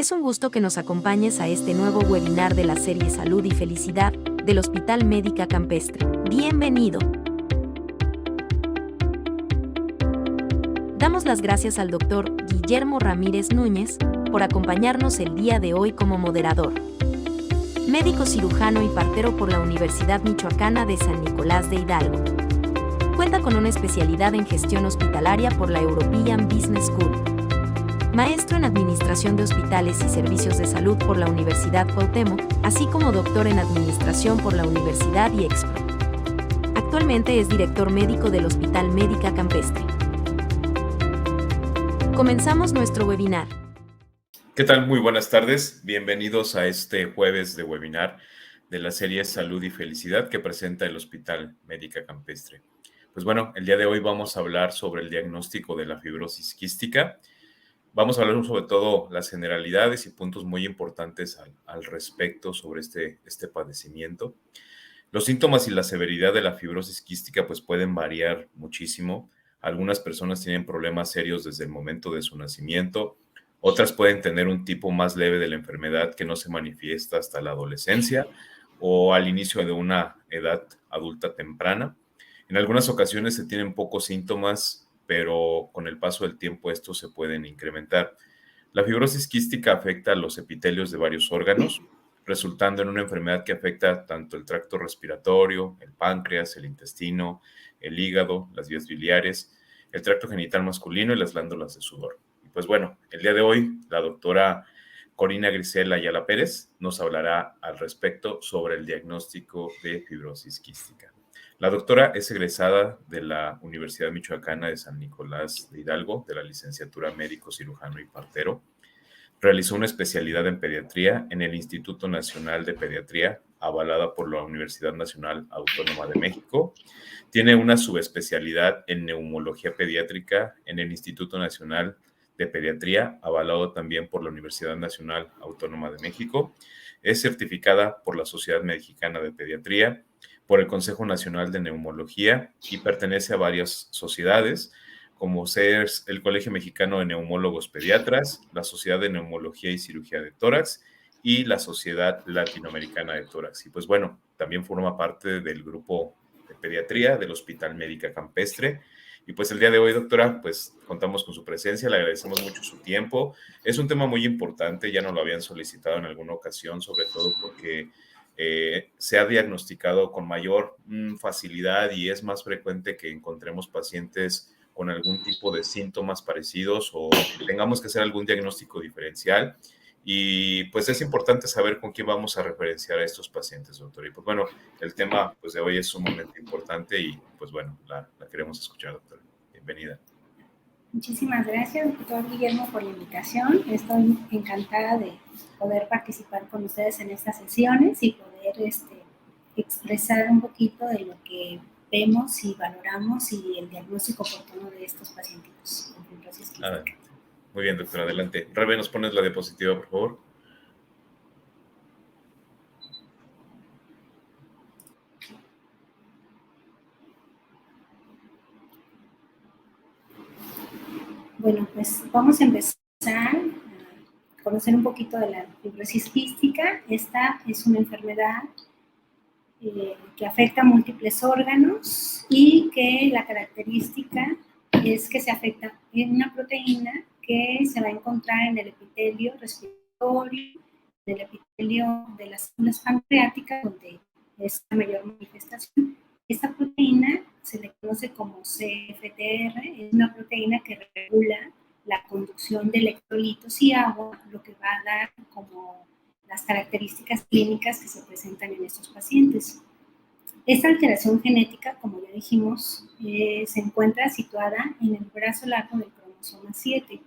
Es un gusto que nos acompañes a este nuevo webinar de la serie Salud y Felicidad del Hospital Médica Campestre. Bienvenido. Damos las gracias al Dr. Guillermo Ramírez Núñez por acompañarnos el día de hoy como moderador. Médico cirujano y partero por la Universidad Michoacana de San Nicolás de Hidalgo. Cuenta con una especialidad en gestión hospitalaria por la European Business School. Maestro en Administración de Hospitales y Servicios de Salud por la Universidad Cuauhtémoc, así como doctor en Administración por la Universidad IEXPRO. Actualmente es director médico del Hospital Médica Campestre. Comenzamos nuestro webinar. ¿Qué tal? Muy buenas tardes. Bienvenidos a este jueves de webinar de la serie Salud y Felicidad que presenta el Hospital Médica Campestre. Pues bueno, el día de hoy vamos a hablar sobre el diagnóstico de la fibrosis quística. Vamos a hablar sobre todo las generalidades y puntos muy importantes al respecto sobre este padecimiento. Los síntomas y la severidad de la fibrosis quística pues pueden variar muchísimo. Algunas personas tienen problemas serios desde el momento de su nacimiento. Otras pueden tener un tipo más leve de la enfermedad que no se manifiesta hasta la adolescencia o al inicio de una edad adulta temprana. En algunas ocasiones se tienen pocos síntomas, pero con el paso del tiempo estos se pueden incrementar. La fibrosis quística afecta a los epitelios de varios órganos, resultando en una enfermedad que afecta tanto el tracto respiratorio, el páncreas, el intestino, el hígado, las vías biliares, el tracto genital masculino y las glándulas de sudor. Y pues bueno, el día de hoy la doctora Corina Grisel Ayala Pérez nos hablará al respecto sobre el diagnóstico de fibrosis quística. La doctora es egresada de la Universidad Michoacana de San Nicolás de Hidalgo, de la licenciatura médico cirujano y partero. Realizó una especialidad en pediatría en el Instituto Nacional de Pediatría, avalada por la Universidad Nacional Autónoma de México. Tiene una subespecialidad en neumología pediátrica en el Instituto Nacional de Pediatría, avalado también por la Universidad Nacional Autónoma de México. Es certificada por la Sociedad Mexicana de Pediatría, por el Consejo Nacional de Neumología y pertenece a varias sociedades, como ser el Colegio Mexicano de Neumólogos Pediatras, la Sociedad de Neumología y Cirugía de Tórax y la Sociedad Latinoamericana de Tórax. Y pues bueno, también forma parte del grupo de pediatría del Hospital Médica Campestre. Y pues el día de hoy, doctora, pues contamos con su presencia, le agradecemos mucho su tiempo. Es un tema muy importante, ya nos lo habían solicitado en alguna ocasión, sobre todo porque se ha diagnosticado con mayor facilidad y es más frecuente que encontremos pacientes con algún tipo de síntomas parecidos o tengamos que hacer algún diagnóstico diferencial. Y pues es importante saber con quién vamos a referenciar a estos pacientes, doctor. Y pues bueno, el tema pues de hoy es sumamente importante y pues bueno, la queremos escuchar, doctor. Bienvenida. Muchísimas gracias, doctor Guillermo, por la invitación. Estoy encantada de poder participar con ustedes en estas sesiones y poder expresar un poquito de lo que vemos y valoramos y el diagnóstico oportuno de estos pacientitos con fibrosis quística. Muy bien, doctor, adelante. Rebe, ¿nos pones la diapositiva, por favor? Bueno, pues vamos a empezar a conocer un poquito de la fibrosis quística. Esta es una enfermedad que afecta a múltiples órganos y que la característica es que se afecta en una proteína que se va a encontrar en el epitelio respiratorio, en el epitelio de las células pancreáticas, donde es la mayor manifestación. Esta proteína se le conoce como CFTR, es una proteína que regula la conducción de electrolitos y agua, lo que va a dar como las características clínicas que se presentan en estos pacientes. Esta alteración genética, como ya dijimos, se encuentra situada en el brazo largo del cromosoma 7.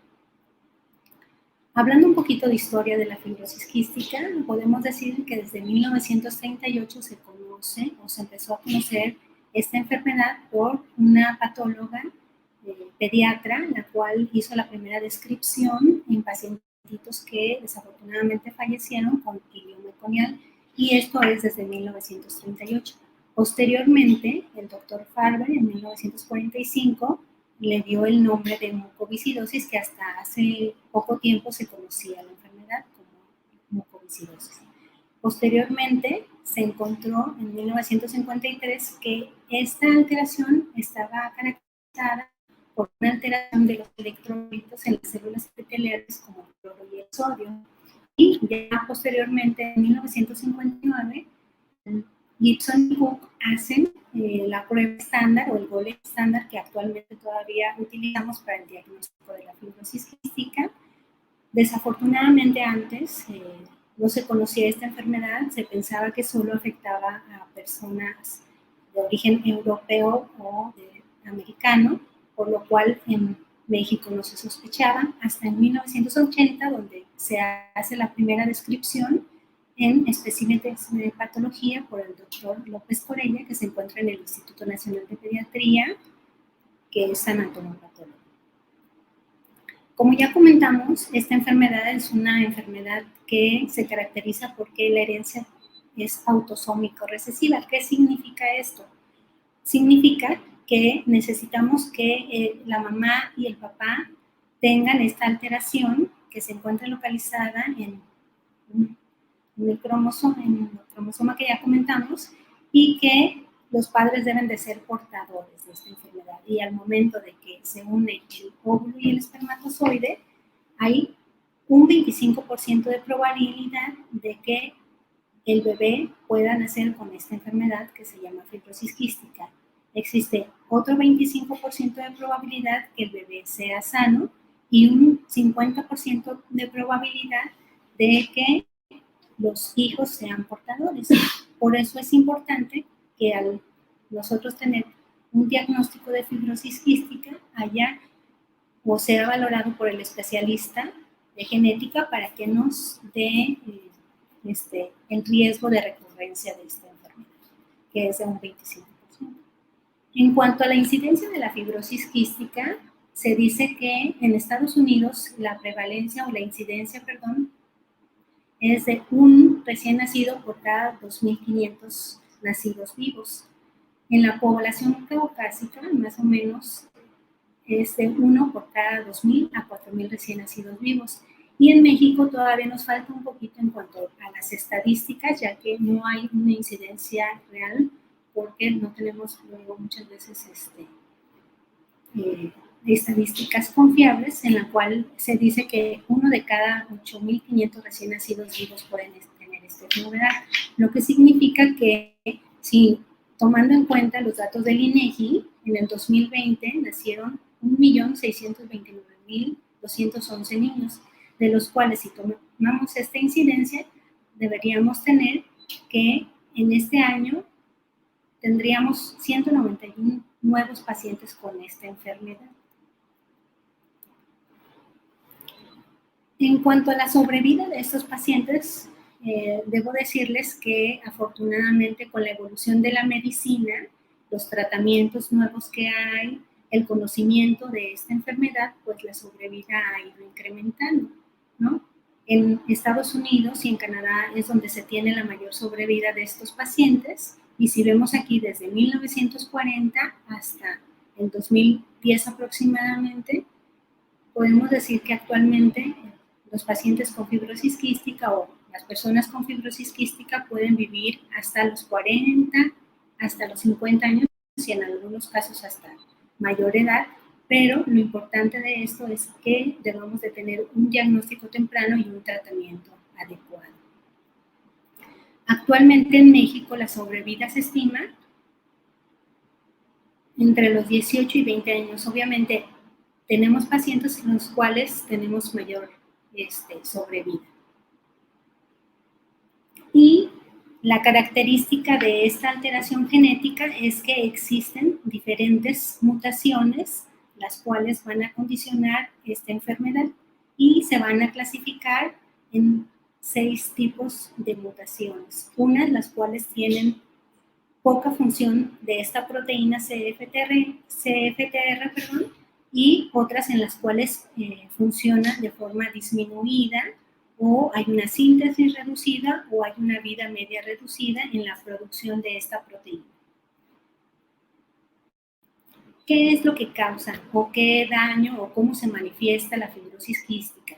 Hablando un poquito de historia de la fibrosis quística, podemos decir que desde 1938 se conoce o se empezó a conocer esta enfermedad por una patóloga pediatra, la cual hizo la primera descripción en pacientitos que desafortunadamente fallecieron con ilioma meconial, y esto es desde 1938. Posteriormente, el doctor Farber en 1945 le dio el nombre de mucoviscidosis, que hasta hace poco tiempo se conocía la enfermedad cirosis. Posteriormente, se encontró en 1953 que esta alteración estaba caracterizada por una alteración de los electrolitos en las células epiteliales como el cloro y el sodio. Y ya posteriormente, en 1959, Gibson y Cook hacen la prueba estándar o el gold estándar que actualmente todavía utilizamos para el diagnóstico de la fibrosis quística. Desafortunadamente antes no se conocía esta enfermedad, se pensaba que solo afectaba a personas de origen europeo o americano, por lo cual en México no se sospechaba, hasta en 1980, donde se hace la primera descripción en especímenes de patología por el doctor López Corella, que se encuentra en el Instituto Nacional de Pediatría, que es anatomopatólogo. Como ya comentamos, esta enfermedad es una enfermedad que se caracteriza porque la herencia es autosómico recesiva. ¿Qué significa esto? Significa que necesitamos que la mamá y el papá tengan esta alteración que se encuentra localizada en el cromosoma que ya comentamos, y que los padres deben de ser portadores de esta enfermedad. Y al momento de que se une el óvulo y el espermatozoide, hay un 25% de probabilidad de que el bebé pueda nacer con esta enfermedad que se llama fibrosis quística. Existe otro 25% de probabilidad que el bebé sea sano y un 50% de probabilidad de que los hijos sean portadores. Por eso es importante que al nosotros tener un diagnóstico de fibrosis quística haya o sea valorado por el especialista de genética para que nos dé el riesgo de recurrencia de esta enfermedad, que es de un 25%. En cuanto a la incidencia de la fibrosis quística, se dice que en Estados Unidos la prevalencia o la incidencia, es de un recién nacido por cada 2.500 nacidos vivos. En la población caucásica, más o menos, es de 1 por cada 2.000 a 4.000 recién nacidos vivos. Y en México todavía nos falta un poquito en cuanto a las estadísticas, ya que no hay una incidencia real, porque no tenemos luego muchas veces estadísticas confiables, en la cual se dice que 1 de cada 8.500 recién nacidos vivos pueden tener esta enfermedad, lo que significa que si tomando en cuenta los datos del INEGI, en el 2020 nacieron 1.629.211 niños, de los cuales si tomamos esta incidencia, deberíamos tener que en este año tendríamos 191 nuevos pacientes con esta enfermedad. En cuanto a la sobrevida de estos pacientes, debo decirles que afortunadamente con la evolución de la medicina, los tratamientos nuevos que hay, el conocimiento de esta enfermedad, pues la sobrevida ha ido incrementando, ¿no? En Estados Unidos y en Canadá es donde se tiene la mayor sobrevida de estos pacientes, y si vemos aquí desde 1940 hasta el 2010 aproximadamente, podemos decir que actualmente los pacientes con fibrosis quística o las personas con fibrosis quística pueden vivir hasta los 40, hasta los 50 años y en algunos casos hasta mayor edad, pero lo importante de esto es que debemos de tener un diagnóstico temprano y un tratamiento adecuado. Actualmente en México la sobrevida se estima entre los 18 y 20 años. Obviamente tenemos pacientes en los cuales tenemos mayor sobrevida. Y la característica de esta alteración genética es que existen diferentes mutaciones, las cuales van a condicionar esta enfermedad y se van a clasificar en 6 tipos de mutaciones. Unas las cuales tienen poca función de esta proteína CFTR, y otras en las cuales funciona de forma disminuida, o hay una síntesis reducida o hay una vida media reducida en la producción de esta proteína. ¿Qué es lo que causa o qué daño o cómo se manifiesta la fibrosis quística?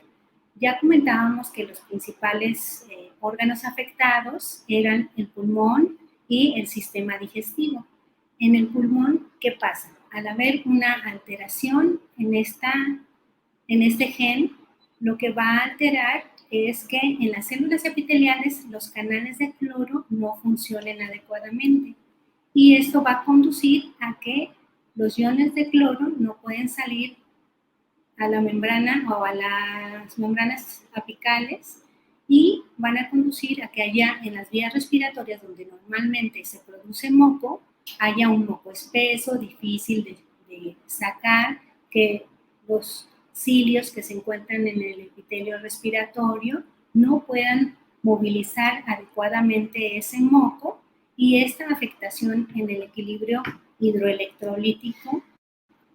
Ya comentábamos que los principales órganos afectados eran el pulmón y el sistema digestivo. En el pulmón, ¿qué pasa? Al haber una alteración en este gen, lo que va a alterar es que en las células epiteliales los canales de cloro no funcionen adecuadamente. Y esto va a conducir a que los iones de cloro no pueden salir a la membrana o a las membranas apicales y van a conducir a que haya en las vías respiratorias donde normalmente se produce moco, haya un moco espeso, difícil de sacar, que los cilios que se encuentran en el epitelio respiratorio no puedan movilizar adecuadamente ese moco, y esta afectación en el equilibrio hidroelectrolítico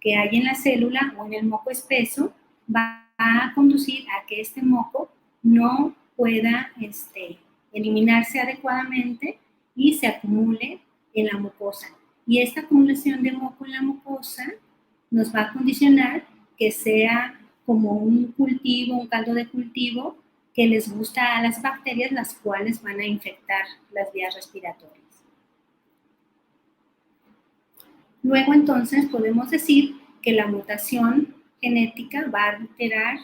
que hay en la célula o en el moco espeso va a conducir a que este moco no pueda eliminarse adecuadamente y se acumule en la mucosa. Y esta acumulación de moco en la mucosa nos va a condicionar que sea como un cultivo, un caldo de cultivo que les gusta a las bacterias, las cuales van a infectar las vías respiratorias. Luego entonces podemos decir que la mutación genética va a alterar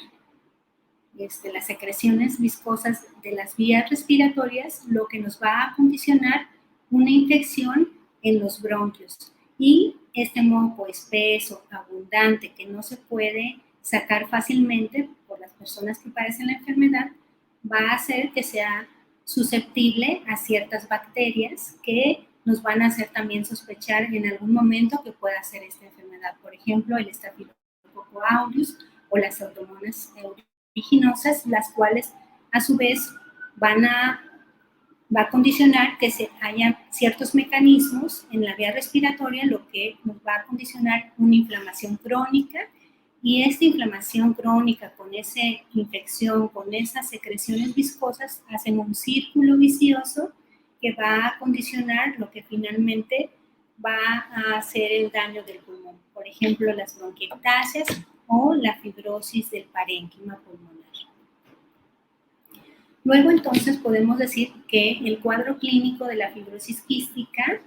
las secreciones viscosas de las vías respiratorias, lo que nos va a condicionar una infección en los bronquios. Y este moco espeso, abundante, que no se puede sacar fácilmente por las personas que padecen la enfermedad, va a hacer que sea susceptible a ciertas bacterias que nos van a hacer también sospechar en algún momento que pueda ser esta enfermedad. Por ejemplo, el Staphylococcus aureus o las Pseudomonas aeruginosa, las cuales a su vez va a condicionar que haya ciertos mecanismos en la vía respiratoria, lo que nos va a condicionar una inflamación crónica, y esta inflamación crónica con esa infección, con esas secreciones viscosas, hacen un círculo vicioso que va a condicionar lo que finalmente va a hacer el daño del pulmón. Por ejemplo, las bronquiectasias o la fibrosis del parénquima pulmonar. Luego entonces podemos decir que el cuadro clínico de la fibrosis quística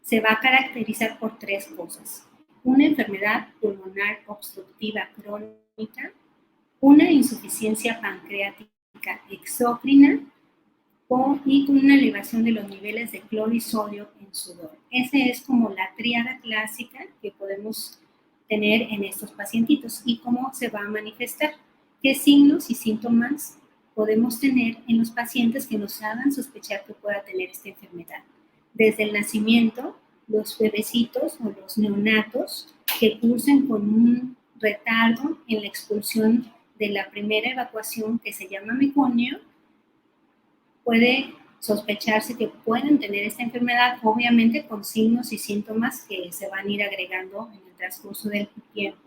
se va a caracterizar por tres cosas: una enfermedad pulmonar obstructiva crónica, una insuficiencia pancreática exócrina y con una elevación de los niveles de cloro y sodio en sudor. Esa es como la tríada clásica que podemos tener en estos pacientitos. ¿Y cómo se va a manifestar? ¿Qué signos y síntomas podemos tener en los pacientes que nos hagan sospechar que pueda tener esta enfermedad? Desde el nacimiento, los bebecitos o los neonatos que cursen con un retardo en la expulsión de la primera evacuación, que se llama meconio, puede sospecharse que pueden tener esta enfermedad, obviamente con signos y síntomas que se van a ir agregando en el transcurso del tiempo.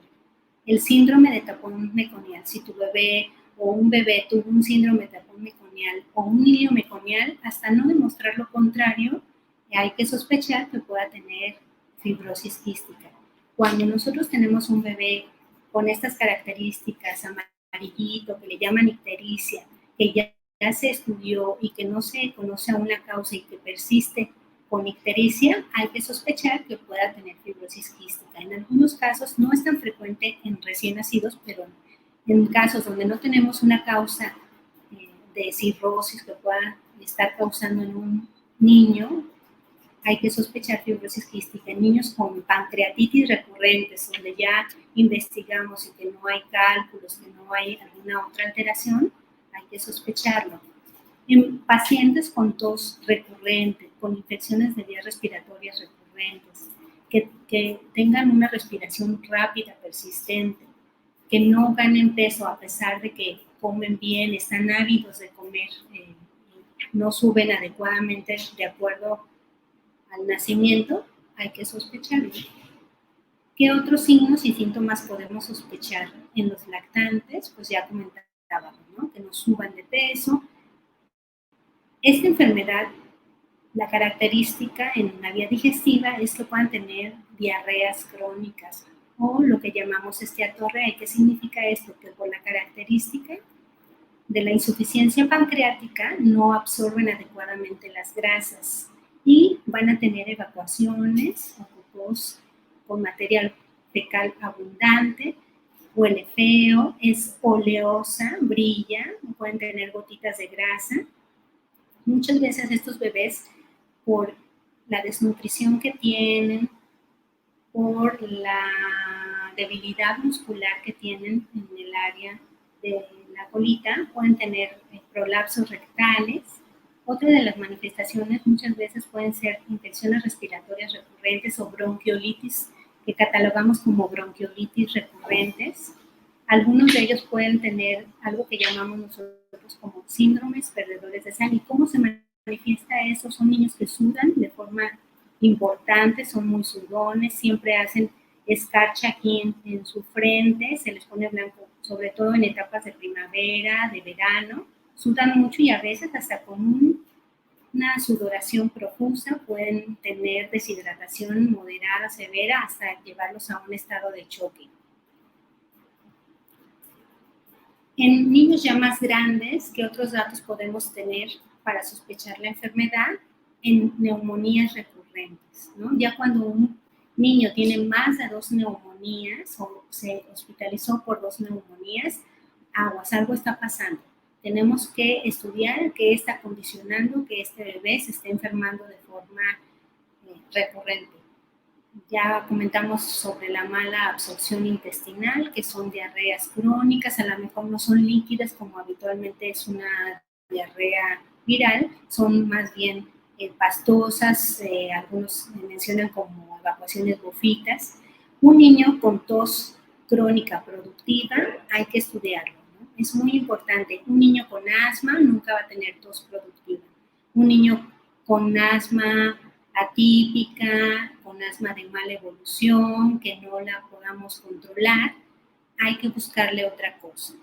El síndrome de tapón meconial: si tu bebé o un bebé tuvo un síndrome de tapón meconial o un niño meconial, hasta no demostrar lo contrario, hay que sospechar que pueda tener fibrosis quística. Cuando nosotros tenemos un bebé con estas características, amarillito, que le llaman ictericia, que ya se estudió y que no se conoce aún la causa y que persiste con ictericia, hay que sospechar que pueda tener fibrosis quística. En algunos casos no es tan frecuente en recién nacidos, pero en casos donde no tenemos una causa de cirrosis que pueda estar causando en un niño, hay que sospechar fibrosis quística. En niños con pancreatitis recurrentes, donde ya investigamos y que no hay cálculos, que no hay alguna otra alteración, hay que sospecharlo. En pacientes con tos recurrente, con infecciones de vías respiratorias recurrentes, que tengan una respiración rápida, persistente, que no ganen peso a pesar de que comen bien, están ávidos de comer, no suben adecuadamente de acuerdo al nacimiento, hay que sospecharlo. ¿Qué otros signos y síntomas podemos sospechar en los lactantes? Pues ya comentábamos, ¿no? Que no suban de peso. Esta enfermedad, la característica en la vía digestiva es que puedan tener diarreas crónicas o lo que llamamos esteatorrea. ¿Y qué significa esto? Que por la característica de la insuficiencia pancreática no absorben adecuadamente las grasas y van a tener evacuaciones o popós con material fecal abundante, huele feo, es oleosa, brilla, pueden tener gotitas de grasa. Muchas veces estos bebés, por la desnutrición que tienen, por la debilidad muscular que tienen en el área de la colita, pueden tener prolapsos rectales. Otra de las manifestaciones muchas veces pueden ser infecciones respiratorias recurrentes o bronquiolitis, que catalogamos como bronquiolitis recurrentes. Algunos de ellos pueden tener algo que llamamos nosotros como síndromes perdedores de sangre. ¿Y cómo se manifiesta eso? Son niños que sudan de forma importante, son muy sudones, siempre hacen escarcha aquí en su frente, se les pone blanco, sobre todo en etapas de primavera, de verano, sudan mucho y a veces hasta con una sudoración profusa pueden tener deshidratación moderada, severa, hasta llevarlos a un estado de choque. En niños ya más grandes, ¿qué otros datos podemos tener para sospechar la enfermedad? En neumonías recurrentes, ¿no? Ya cuando un niño tiene más de 2 neumonías o se hospitalizó por 2 neumonías, aguas, algo está pasando. Tenemos que estudiar qué está condicionando que este bebé se esté enfermando de forma recurrente. Ya comentamos sobre la mala absorción intestinal, que son diarreas crónicas, a lo mejor no son líquidas como habitualmente es una diarrea viral, son más bien pastosas, algunos mencionan como evacuaciones bofitas. Un niño con tos crónica productiva hay que estudiarlo, ¿no? Es muy importante. Un niño con asma nunca va a tener tos productiva. Un niño con asma atípica, con asma de mala evolución, que no la podamos controlar, hay que buscarle otra cosa,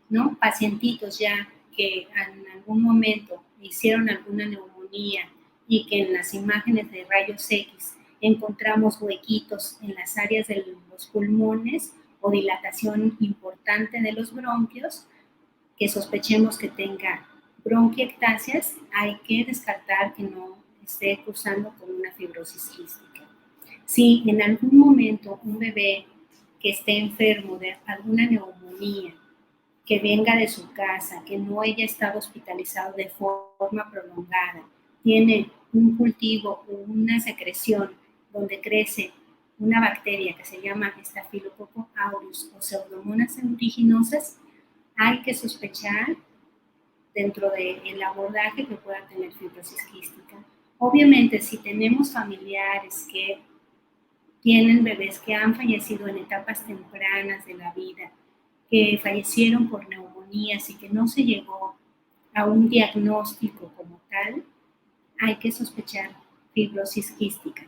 ¿no? Pacientitos ya que en algún momento hicieron alguna neumonía y que en las imágenes de rayos X encontramos huequitos en las áreas de los pulmones o dilatación importante de los bronquios, que sospechemos que tenga bronquiectasias, hay que descartar que no esté cursando con una fibrosis quística. Si en algún momento un bebé que esté enfermo de alguna neumonía, que venga de su casa, que no haya estado hospitalizado de forma prolongada, tiene un cultivo o una secreción donde crece una bacteria que se llama Staphylococcus aureus o Pseudomonas aeruginosa, hay que sospechar dentro del abordaje que pueda tener fibrosis quística. Obviamente, si tenemos familiares que tienen bebés que han fallecido en etapas tempranas de la vida, que fallecieron por neumonías y que no se llegó a un diagnóstico como tal, hay que sospechar fibrosis quística.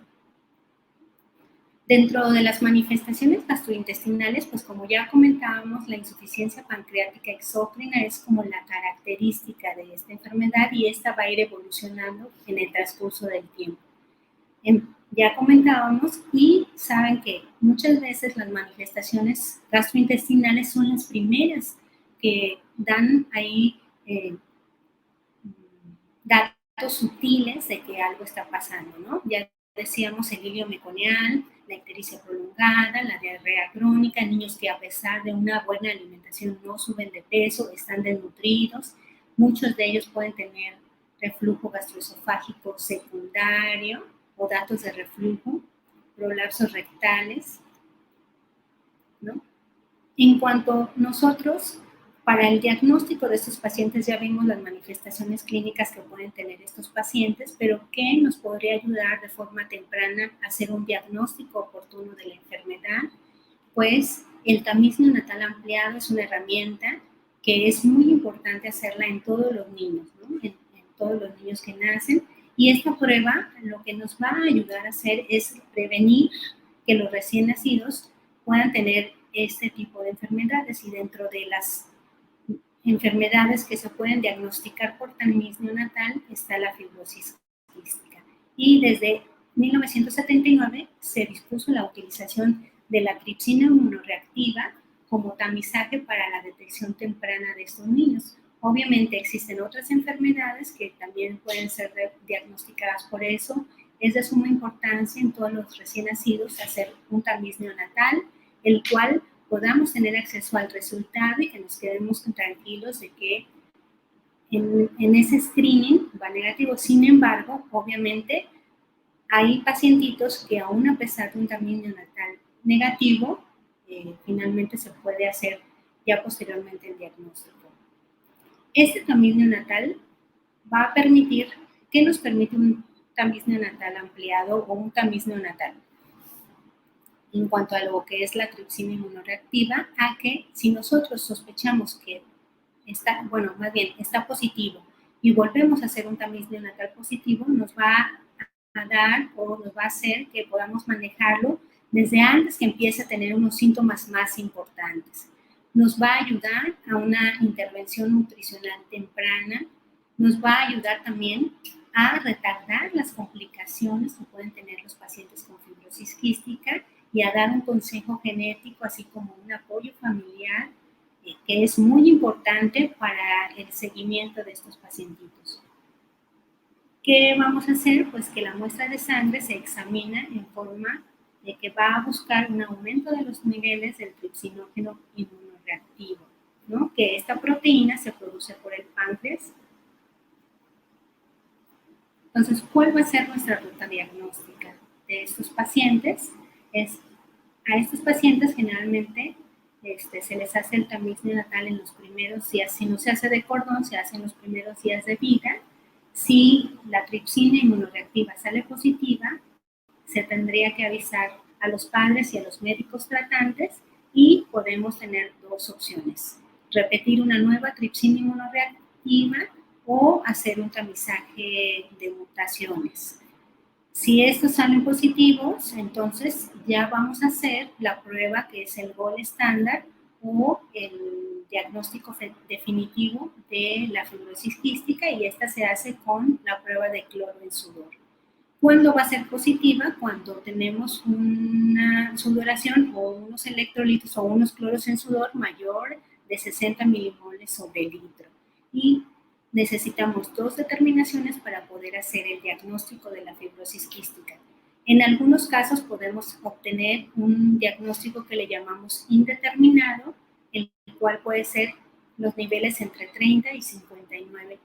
Dentro de las manifestaciones gastrointestinales, pues como ya comentábamos, la insuficiencia pancreática exócrina es como la característica de esta enfermedad y esta va a ir evolucionando en el transcurso del tiempo. Ya comentábamos y saben que muchas veces las manifestaciones gastrointestinales son las primeras que dan ahí datos sutiles de que algo está pasando, ¿no? Ya decíamos el hilio meconial, la ictericia prolongada, la diarrea crónica, niños que a pesar de una buena alimentación no suben de peso, están desnutridos, muchos de ellos pueden tener reflujo gastroesofágico secundario o datos de reflujo, prolapsos rectales, ¿no? En cuanto nosotros, para el diagnóstico de estos pacientes ya vimos las manifestaciones clínicas que pueden tener estos pacientes, pero ¿qué nos podría ayudar de forma temprana a hacer un diagnóstico oportuno de la enfermedad? Pues el tamiz neonatal ampliado es una herramienta que es muy importante hacerla en todos los niños, ¿no? En todos los niños que nacen. Y esta prueba lo que nos va a ayudar a hacer es prevenir que los recién nacidos puedan tener este tipo de enfermedades. Y dentro de las enfermedades que se pueden diagnosticar por tamiz neonatal está la fibrosis quística. Y desde 1979 se dispuso la utilización de la tripsina inmunoreactiva como tamizaje para la detección temprana de estos niños. Obviamente existen otras enfermedades que también pueden ser diagnosticadas, por eso es de suma importancia en todos los recién nacidos hacer un tamiz neonatal, el cual podamos tener acceso al resultado y que nos quedemos tranquilos de que en ese screening va negativo. Sin embargo, obviamente, hay pacientitos que aún a pesar de un tamiz neonatal negativo, finalmente se puede hacer ya posteriormente el diagnóstico. Este tamiz neonatal va a permitir, ¿qué nos permite un tamiz neonatal ampliado o un tamiz neonatal? En cuanto a lo que es la tripsina inmunoreactiva, a que si nosotros sospechamos que está, bueno, más bien está positivo y volvemos a hacer un tamiz neonatal positivo, nos va a dar o nos va a hacer que podamos manejarlo desde antes que empiece a tener unos síntomas más importantes. Nos va a ayudar a una intervención nutricional temprana, nos va a ayudar también a retardar las complicaciones que pueden tener los pacientes con fibrosis quística y a dar un consejo genético, así como un apoyo familiar, que es muy importante para el seguimiento de estos pacientitos. ¿Qué vamos a hacer? Pues que la muestra de sangre se examina en forma de que va a buscar un aumento de los niveles del tripsinógeno inmunoreactivo, ¿no? Que esta proteína se produce por el páncreas. Entonces, ¿cuál va a ser nuestra ruta diagnóstica de estos pacientes? A estos pacientes generalmente se les hace el tamiz neonatal en los primeros días. Si no se hace de cordón, se hace en los primeros días de vida. Si la tripsina inmunoreactiva sale positiva, se tendría que avisar a los padres y a los médicos tratantes y podemos tener dos opciones: repetir una nueva tripsina inmunoreactiva o hacer un tamizaje de mutaciones. Si estos salen positivos, entonces ya vamos a hacer la prueba que es el gold estándar o el diagnóstico definitivo de la fibrosis quística, y esta se hace con la prueba de cloro en sudor. ¿Cuándo va a ser positiva? Cuando tenemos una sudoración o unos electrolitos o unos cloros en sudor mayor de 60 milimoles sobre litro. Y necesitamos dos determinaciones para poder hacer el diagnóstico de la fibrosis quística. En algunos casos podemos obtener un diagnóstico que le llamamos indeterminado, el cual puede ser los niveles entre 30 y 59,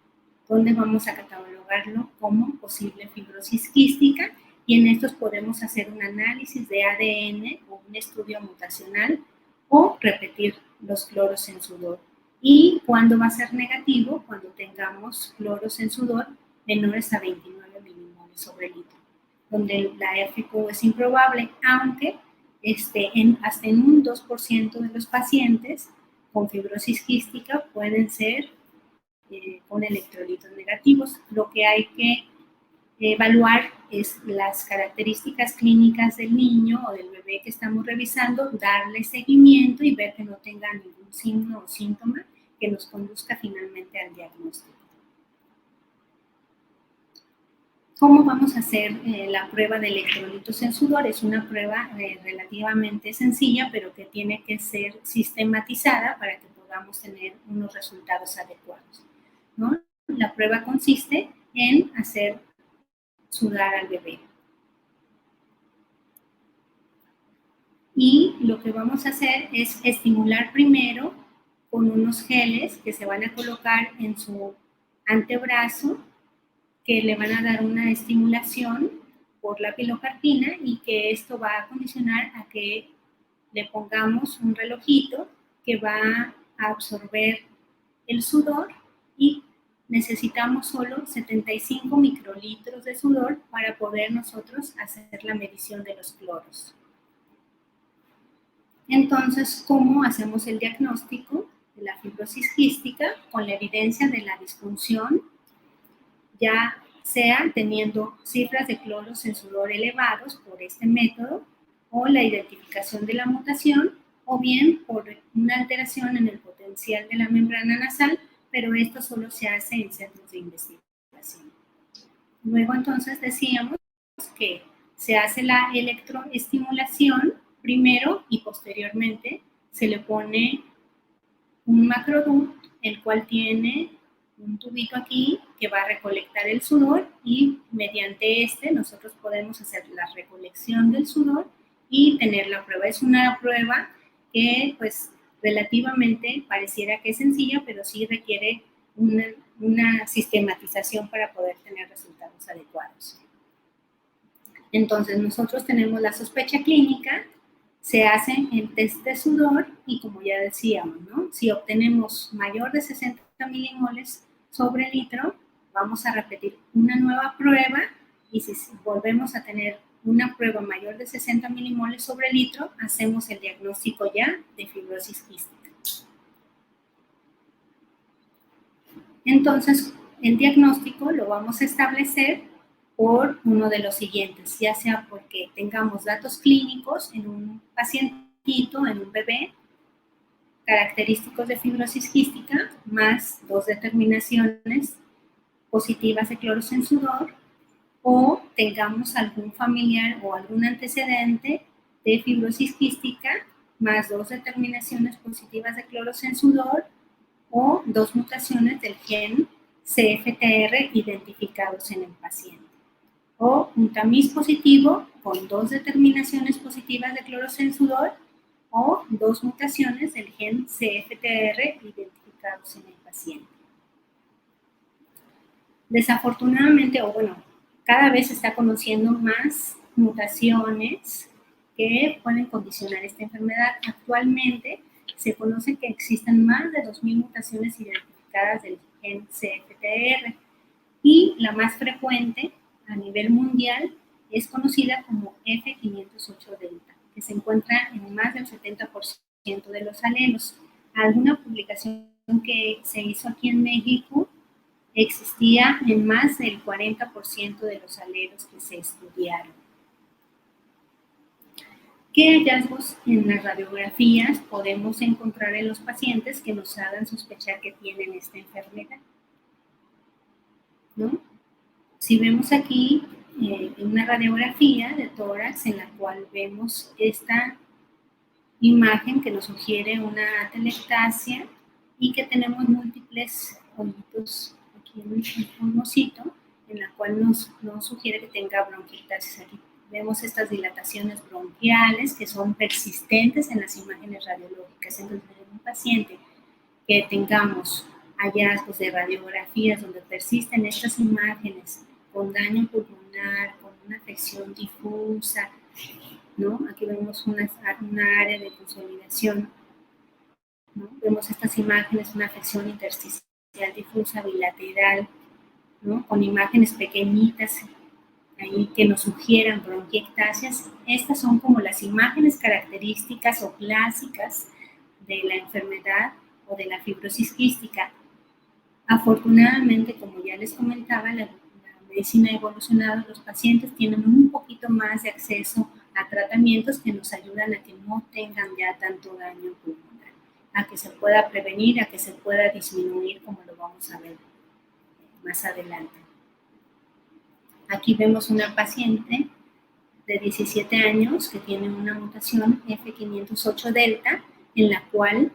donde vamos a catalogarlo como posible fibrosis quística, y en estos podemos hacer un análisis de ADN o un estudio mutacional o repetir los cloros en sudor. ¿Y cuándo va a ser negativo? Cuando tengamos cloros en sudor menores a 29 milimoles sobre litro, donde la FQ es improbable, aunque hasta en un 2% de los pacientes con fibrosis quística pueden ser con electrolitos negativos. Lo que hay que evaluar es las características clínicas del niño o del bebé que estamos revisando, darle seguimiento y ver que no tenga ningún signo o síntoma que nos conduzca finalmente al diagnóstico. ¿Cómo vamos a hacer la prueba de electrolitos en sudor? Es una prueba relativamente sencilla, pero que tiene que ser sistematizada para que podamos tener unos resultados adecuados, ¿no? La prueba consiste en hacer sudar al bebé. Y lo que vamos a hacer es estimular primero con unos geles que se van a colocar en su antebrazo, que le van a dar una estimulación por la pilocarpina, y que esto va a condicionar a que le pongamos un relojito que va a absorber el sudor, y necesitamos solo 75 microlitros de sudor para poder nosotros hacer la medición de los cloros. Entonces, ¿cómo hacemos el diagnóstico de la fibrosis quística? Con la evidencia de la disfunción, ya sea teniendo cifras de cloros en sudor elevados por este método, o la identificación de la mutación, o bien por una alteración en el potencial de la membrana nasal, pero esto solo se hace en centros de investigación. Luego, entonces, decíamos que se hace la electroestimulación primero y posteriormente se le pone un macroduct, el cual tiene un tubito aquí que va a recolectar el sudor y mediante este nosotros podemos hacer la recolección del sudor y tener la prueba. Es una prueba que pues relativamente pareciera que es sencilla, pero sí requiere una sistematización para poder tener resultados adecuados. Entonces nosotros tenemos la sospecha clínica, se hace el test de sudor y como ya decíamos, ¿no? Si obtenemos mayor de 60 milimoles sobre litro, vamos a repetir una nueva prueba y si volvemos a tener una prueba mayor de 60 milimoles sobre litro, hacemos el diagnóstico ya de fibrosis quística. Entonces, el diagnóstico lo vamos a establecer por uno de los siguientes, ya sea porque tengamos datos clínicos en un pacientito, en un bebé, característicos de fibrosis quística, más 2 determinaciones positivas de cloros en sudor, o tengamos algún familiar o algún antecedente de fibrosis quística, más 2 determinaciones positivas de cloros en sudor, o 2 mutaciones del gen CFTR identificados en el paciente. O un tamiz positivo con 2 determinaciones positivas de cloros en sudor o 2 mutaciones del gen CFTR identificados en el paciente. Desafortunadamente, o bueno, cada vez se está conociendo más mutaciones que pueden condicionar esta enfermedad. Actualmente se conoce que existen más de 2.000 mutaciones identificadas del gen CFTR y la más frecuente a nivel mundial es conocida como F508 delta, que se encuentra en más del 70% de los alelos. Alguna publicación que se hizo aquí en México existía en más del 40% de los alelos que se estudiaron. ¿Qué hallazgos en las radiografías podemos encontrar en los pacientes que nos hagan sospechar que tienen esta enfermedad? ¿No? Si vemos aquí una radiografía de tórax en la cual vemos esta imagen que nos sugiere una atelectasia y que tenemos múltiples hoyitos aquí en el pulmoncito, en la cual nos sugiere que tenga bronquiectasis. Aquí vemos estas dilataciones bronquiales que son persistentes en las imágenes radiológicas. Entonces, en un paciente que tengamos hallazgos de radiografías donde persisten estas imágenes con daño pulmonar, con una afección difusa, ¿no? Aquí vemos una área de consolidación, ¿no? Vemos estas imágenes, una afección intersticial difusa bilateral, ¿no? Con imágenes pequeñitas ahí que nos sugieran bronquiectasias. Estas son como las imágenes características o clásicas de la enfermedad o de la fibrosis quística. Afortunadamente, como ya les comentaba, la medicina ha evolucionado, los pacientes tienen un poquito más de acceso a tratamientos que nos ayudan a que no tengan ya tanto daño pulmonar, a que se pueda prevenir, a que se pueda disminuir, como lo vamos a ver más adelante. Aquí vemos una paciente de 17 años que tiene una mutación F508 delta, en la cual,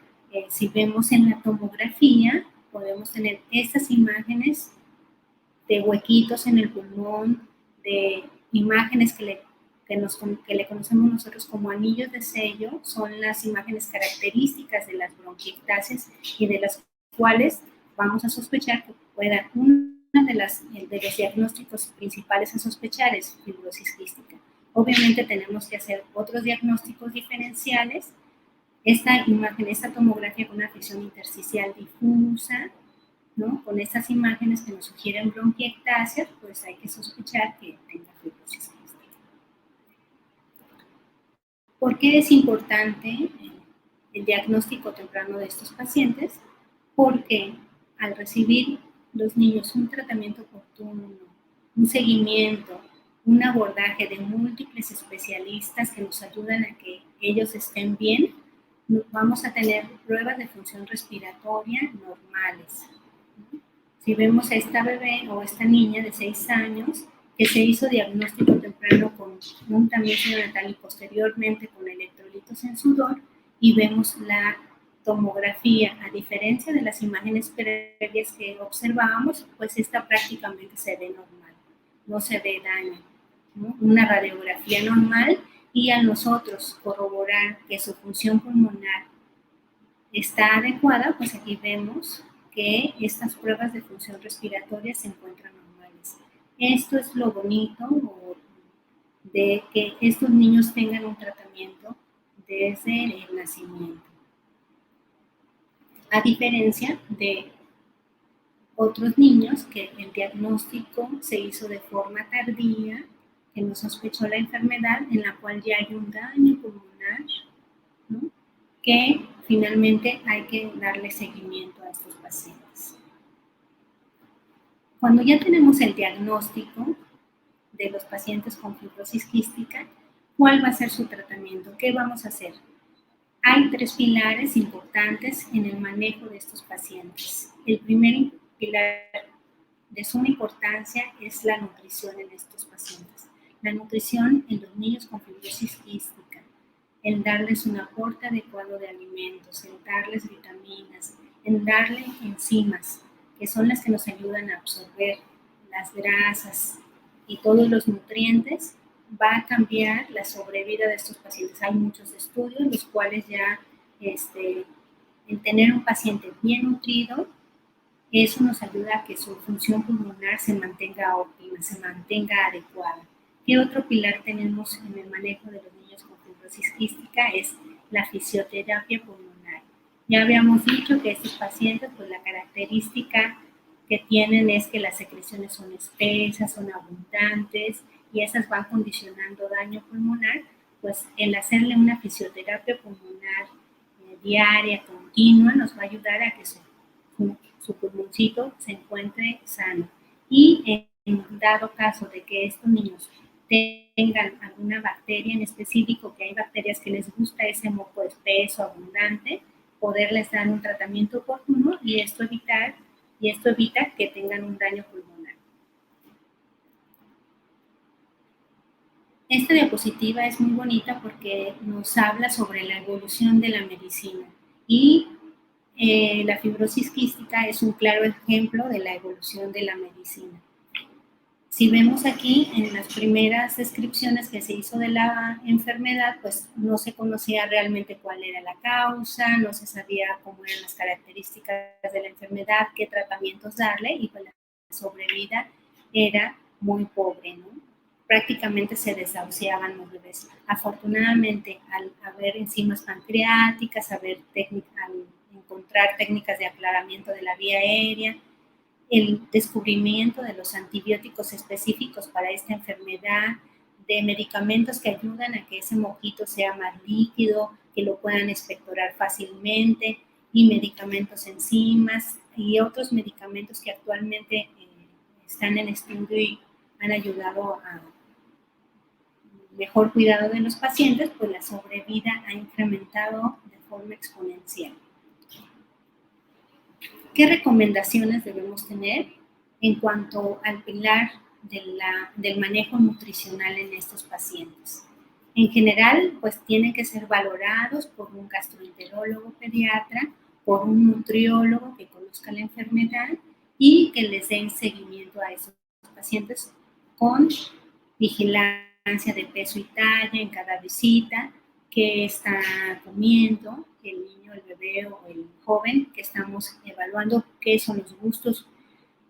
si vemos en la tomografía, podemos tener estas imágenes de huequitos en el pulmón, de imágenes que le conocemos nosotros como anillos de sello, son las imágenes características de las bronquiectasias y de las cuales vamos a sospechar que pueda, uno de los diagnósticos principales a sospechar es fibrosis quística. Obviamente tenemos que hacer otros diagnósticos diferenciales. Esta imagen, esta tomografía con una afección intersticial difusa, ¿no? Con estas imágenes que nos sugieren bronquiectasias, pues hay que sospechar que tenga fibrosis quística. ¿Por qué es importante el diagnóstico temprano de estos pacientes? Porque al recibir los niños un tratamiento oportuno, un seguimiento, un abordaje de múltiples especialistas que nos ayudan a que ellos estén bien, vamos a tener pruebas de función respiratoria normales. Si vemos a esta bebé o esta niña de 6 años que se hizo diagnóstico temprano con un tamiz neonatal y posteriormente con electrolitos en sudor y vemos la tomografía, a diferencia de las imágenes previas que observábamos, pues esta prácticamente se ve normal, no se ve daño, ¿no? Una radiografía normal, y a nosotros corroborar que su función pulmonar está adecuada, pues aquí vemos que estas pruebas de función respiratoria se encuentran normales. Esto es lo bonito de que estos niños tengan un tratamiento desde el nacimiento. A diferencia de otros niños que el diagnóstico se hizo de forma tardía, que no sospechó la enfermedad, en la cual ya hay un daño pulmonar, ¿no? Que finalmente hay que darle seguimiento a estos pacientes. Cuando ya tenemos el diagnóstico de los pacientes con fibrosis quística, ¿cuál va a ser su tratamiento? ¿Qué vamos a hacer? Hay 3 pilares importantes en el manejo de estos pacientes. El primer pilar de suma importancia es la nutrición en estos pacientes. La nutrición en los niños con fibrosis quística, en darles un aporte adecuado de alimentos, en darles vitaminas, en darle enzimas, que son las que nos ayudan a absorber las grasas y todos los nutrientes, va a cambiar la sobrevida de estos pacientes. Hay muchos estudios, los cuales ya, en tener un paciente bien nutrido, eso nos ayuda a que su función pulmonar se mantenga óptima, se mantenga adecuada. ¿Qué otro pilar tenemos en el manejo de los niños con fibrosis quística? Es la fisioterapia pulmonar. Ya habíamos dicho que estos pacientes, pues la característica que tienen es que las secreciones son espesas, son abundantes, y esas van condicionando daño pulmonar. Pues el hacerle una fisioterapia pulmonar diaria, continua, nos va a ayudar a que su pulmoncito se encuentre sano. Y en dado caso de que estos niños tengan alguna bacteria en específico, que hay bacterias que les gusta ese moco espeso, abundante, poderles dar un tratamiento oportuno, y esto evita que tengan un daño pulmonar. Esta diapositiva es muy bonita porque nos habla sobre la evolución de la medicina, y la fibrosis quística es un claro ejemplo de la evolución de la medicina. Si vemos aquí en las primeras descripciones que se hizo de la enfermedad, pues no se conocía realmente cuál era la causa, no se sabía cómo eran las características de la enfermedad, qué tratamientos darle, y pues la sobrevida era muy pobre, ¿no? Prácticamente se desahuciaban los bebés. Afortunadamente, al haber enzimas pancreáticas, al encontrar técnicas de aclaramiento de la vía aérea, el descubrimiento de los antibióticos específicos para esta enfermedad, de medicamentos que ayudan a que ese moquito sea más líquido, que lo puedan expectorar fácilmente, y medicamentos enzimas y otros medicamentos que actualmente están en estudio y han ayudado a mejor cuidado de los pacientes, pues la sobrevida ha incrementado de forma exponencial. ¿Qué recomendaciones debemos tener en cuanto al pilar del manejo nutricional en estos pacientes? En general, pues tienen que ser valorados por un gastroenterólogo pediatra, por un nutriólogo que conozca la enfermedad y que les den seguimiento a esos pacientes con vigilancia de peso y talla en cada visita, qué está comiendo el niño, el bebé o el joven que estamos evaluando, qué son los gustos,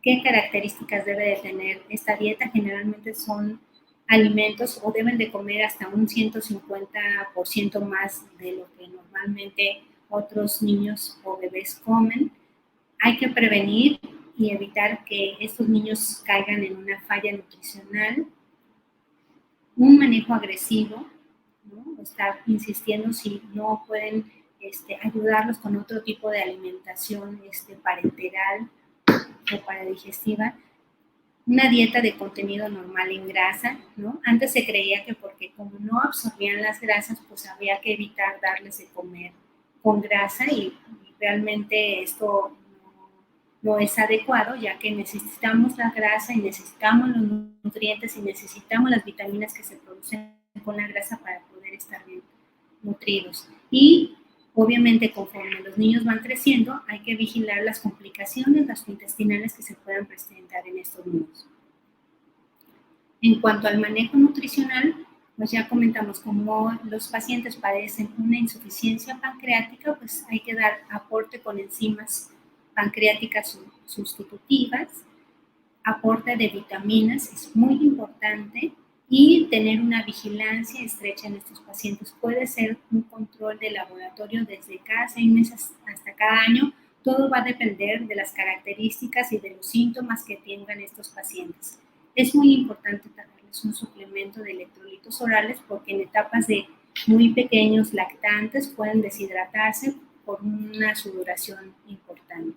qué características debe de tener esta dieta. Generalmente son alimentos, o deben de comer hasta un 150% más de lo que normalmente otros niños o bebés comen. Hay que prevenir y evitar que estos niños caigan en una falla nutricional. Un manejo agresivo, ¿no? Estar insistiendo si no pueden ayudarlos con otro tipo de alimentación parenteral o paradigestiva. Una dieta de contenido normal en grasa, ¿no? Antes se creía que porque como no absorbían las grasas, pues había que evitar darles de comer con grasa, y realmente esto no es adecuado, ya que necesitamos la grasa y necesitamos los nutrientes y necesitamos las vitaminas que se producen con la grasa para poder estar bien nutridos. Y Obviamente, conforme los niños van creciendo, hay que vigilar las complicaciones gastrointestinales que se puedan presentar en estos niños. En cuanto al manejo nutricional, pues ya comentamos, como los pacientes padecen una insuficiencia pancreática, pues hay que dar aporte con enzimas pancreáticas sustitutivas, aporte de vitaminas es muy importante, y tener una vigilancia estrecha en estos pacientes. Puede ser un control de laboratorio desde cada 6 meses hasta cada año. Todo va a depender de las características y de los síntomas que tengan estos pacientes. Es muy importante darles un suplemento de electrolitos orales porque en etapas de muy pequeños lactantes pueden deshidratarse por una sudoración importante.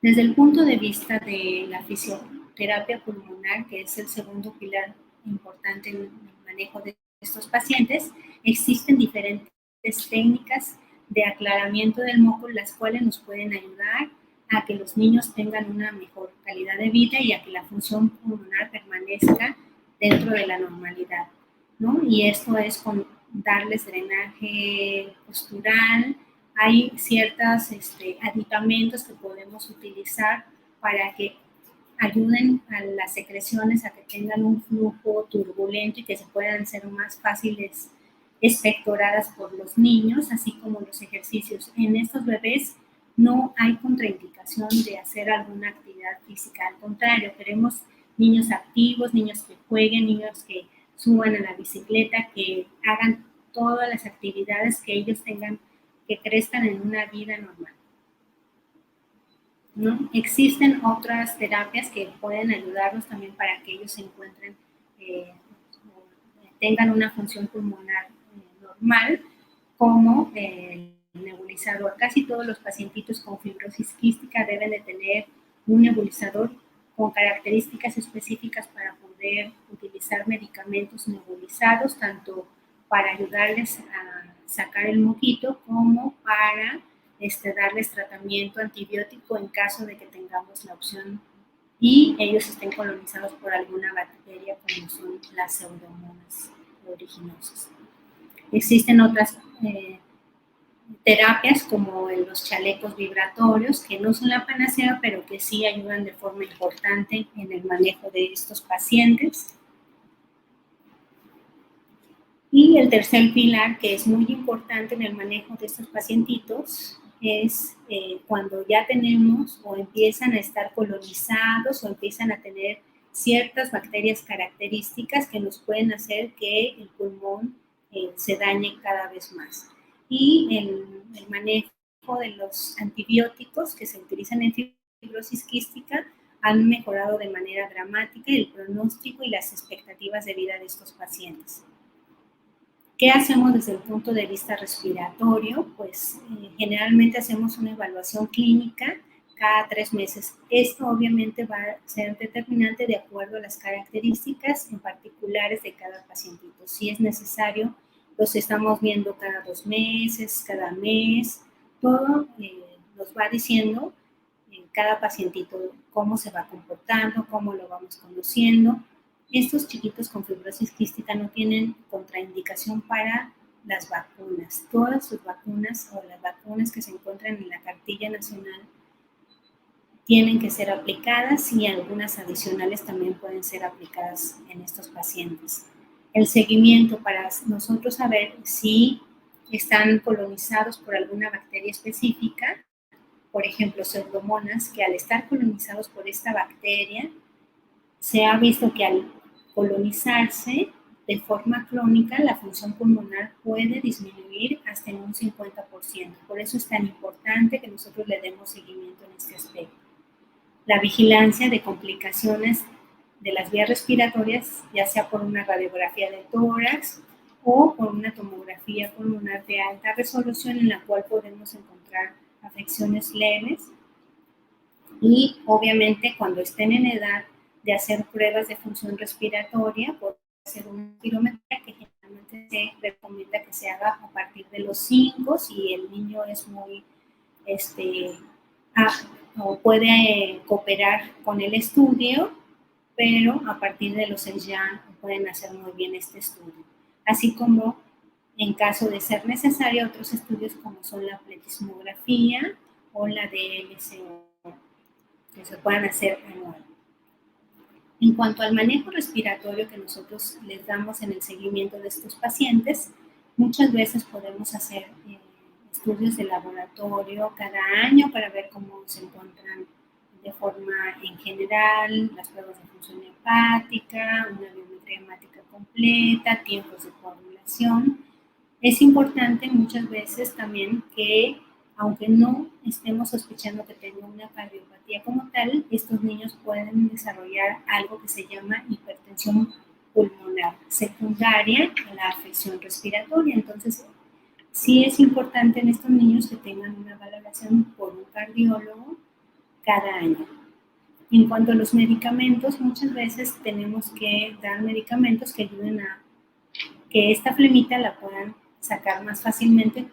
Desde el punto de vista de la fisioterapia pulmonar, que es el segundo pilar importante en el manejo de estos pacientes, existen diferentes técnicas de aclaramiento del moco, las cuales nos pueden ayudar a que los niños tengan una mejor calidad de vida y a que la función pulmonar permanezca dentro de la normalidad, ¿no? Y esto es con darles drenaje postural. Hay ciertos aditamentos que podemos utilizar para que ayuden a las secreciones a que tengan un flujo turbulento y que se puedan ser más fáciles expectoradas por los niños, así como los ejercicios. En estos bebés no hay contraindicación de hacer alguna actividad física, al contrario, queremos niños activos, niños que jueguen, niños que suban a la bicicleta, que hagan todas las actividades que ellos tengan, que crezcan en una vida normal, ¿no? Existen otras terapias que pueden ayudarnos también para que ellos se encuentren, tengan una función pulmonar normal, como el nebulizador. Casi todos los pacientitos con fibrosis quística deben de tener un nebulizador con características específicas para poder utilizar medicamentos nebulizados, tanto para ayudarles a sacar el moquito como para darles tratamiento antibiótico en caso de que tengamos la opción y ellos estén colonizados por alguna bacteria como son las pseudomonas originosas. Existen otras terapias como los chalecos vibratorios, que no son la panacea, pero que sí ayudan de forma importante en el manejo de estos pacientes. Y el tercer pilar, que es muy importante en el manejo de estos pacientitos, es cuando ya tenemos o empiezan a estar colonizados o empiezan a tener ciertas bacterias características que nos pueden hacer que el pulmón se dañe cada vez más. Y el manejo de los antibióticos que se utilizan en fibrosis quística han mejorado de manera dramática el pronóstico y las expectativas de vida de estos pacientes. ¿Qué hacemos desde el punto de vista respiratorio? Pues generalmente hacemos una evaluación clínica cada 3 meses. Esto obviamente va a ser determinante de acuerdo a las características en particulares de cada pacientito. Si es necesario, los estamos viendo cada 2 meses, cada mes. Todo nos va diciendo cada pacientito cómo se va comportando, cómo lo vamos conociendo. Estos chiquitos con fibrosis quística no tienen contraindicación para las vacunas. Todas sus vacunas o las vacunas que se encuentran en la cartilla nacional tienen que ser aplicadas y algunas adicionales también pueden ser aplicadas en estos pacientes. El seguimiento para nosotros saber si están colonizados por alguna bacteria específica, por ejemplo, pseudomonas, que al estar colonizados por esta bacteria, se ha visto que al colonizarse de forma crónica, la función pulmonar puede disminuir hasta en un 50%. Por eso es tan importante que nosotros le demos seguimiento en este aspecto. La vigilancia de complicaciones de las vías respiratorias, ya sea por una radiografía de tórax o por una tomografía pulmonar de alta resolución en la cual podemos encontrar afecciones leves. Y obviamente cuando estén en edad de hacer pruebas de función respiratoria, puede ser una espirometría que generalmente se recomienda que se haga a partir de los 5, si el niño es muy, o puede cooperar con el estudio, pero a partir de los 6 ya pueden hacer muy bien este estudio. Así como en caso de ser necesario, otros estudios como son la pletismografía o la DLCO, que se puedan hacer anual. En cuanto al manejo respiratorio que nosotros les damos en el seguimiento de estos pacientes, muchas veces podemos hacer estudios de laboratorio cada año para ver cómo se encuentran de forma en general, las pruebas de función hepática, una biometría hemática completa, tiempos de coagulación. Es importante muchas veces también que, aunque no estemos sospechando que tenga una cardiopatía como tal, estos niños pueden desarrollar algo que se llama hipertensión pulmonar secundaria a la afección respiratoria. Entonces, sí es importante en estos niños que tengan una valoración por un cardiólogo cada año. En cuanto a los medicamentos, muchas veces tenemos que dar medicamentos que ayuden a que esta flemita la puedan sacar más fácilmente